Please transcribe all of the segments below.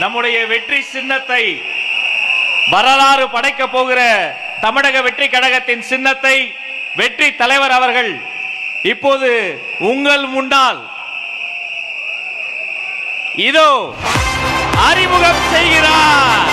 நம்முடைய வெற்றி சின்னத்தை வரலாறு படைக்க போகிற தமிழக வெற்றி கழகத்தின் சின்னத்தை வெற்றி தலைவர் அவர்கள் இப்போது உங்கள் முன்னால் இதோ அறிமுகம் செய்கிறார்.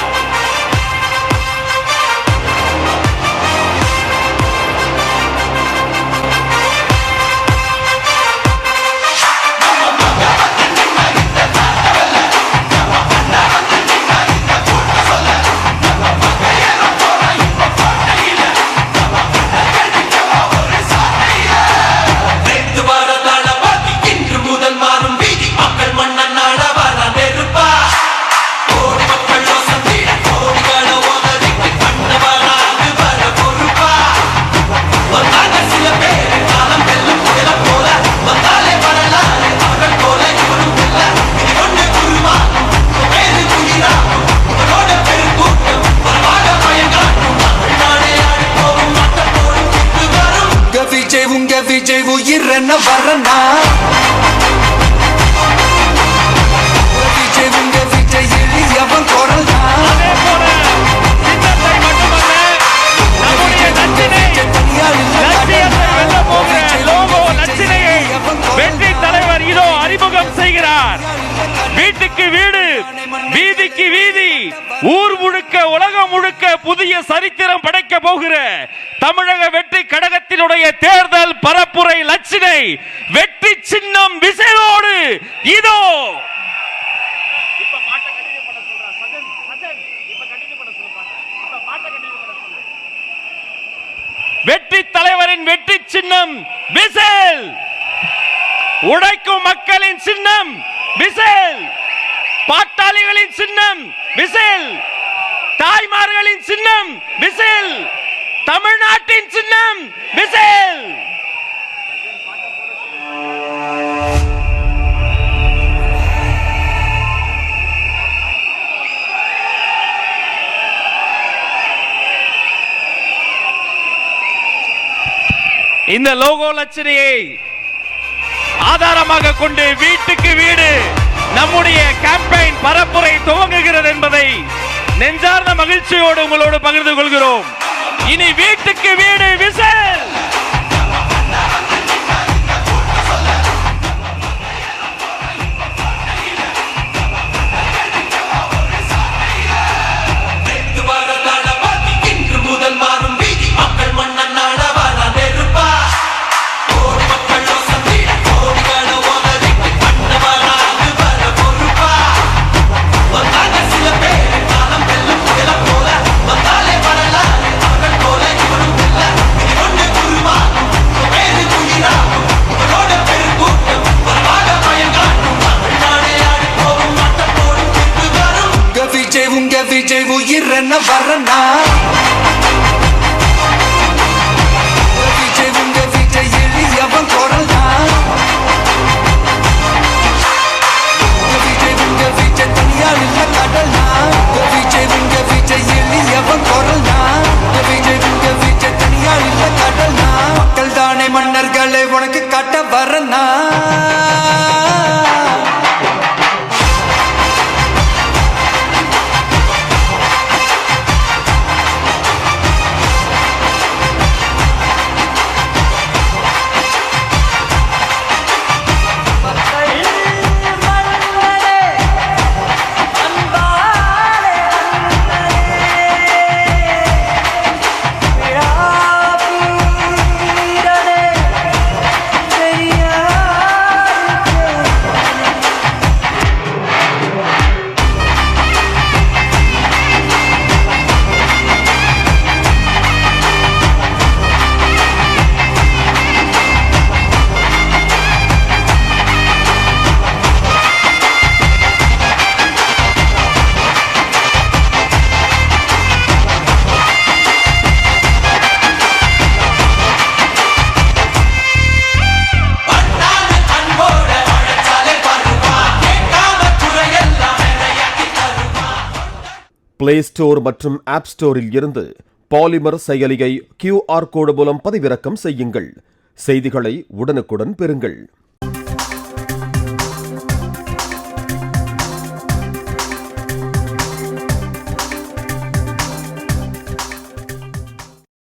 விஜய் உயிரென்ன வரனா விஜய் உங்க விஜய் எளியவன் குரல்னா வெற்றி தலைவர் இதோ அறிமுகம் செய்கிறார். வீட்டுக்கு வீடு, வீதிக்கு வீதி, ஊர் முழுக்க உலகம் முழுக்க புதிய சரித்திரம் படைக்க போகிற தமிழக வெற்றி கழகத்தினுடைய தேர்தல் பரப்புரை லட்சினை வெற்றி சின்னம் விசையோடு இதோ. வெற்றி தலைவரின் வெற்றி சின்னம் விசில். உழைக்கும் மக்களின் சின்னம் விசில். பாட்டாளிகளின் சின்னம் விசில். தாய்மார்களின் சின்னம் விசில். தமிழ்நாட்டின் சின்னம் விசில். இந்த லோகோ லட்சணையை ஆதாரமாக கொண்டு வீட்டுக்கு வீடு நம்முடைய கேம்பெயின் பரப்புரை துவங்குகிறது என்பதை நெஞ்சார்ந்த மகிழ்ச்சியோடு உங்களோடு பகிர்ந்து கொள்கிறோம். இனி வீட்டுக்கு வீடு விசில். விஜய் உயிரென்ன வரனா விஜய் உங்க விஜய் எளியவன் குரல்னா விஜய் உங்க விஜய் தனியார் இல்ல கடல்னா விஜய் உங்க விஜய் எளியவன் குரல்னா விஜய் உங்க விஜய் தனியார் இல்ல கடல்னா மக்கள் தானே மன்னர்களை உனக்கு காட்ட வரனா பிளே ஸ்டோர் மற்றும் ஆப் ஸ்டோரில் இருந்து பாலிமர் செயலியை QR கோடு மூலம் பதிவிறக்கம் செய்யுங்கள். செய்திகளை உடனுக்குடன் பெறுங்கள்.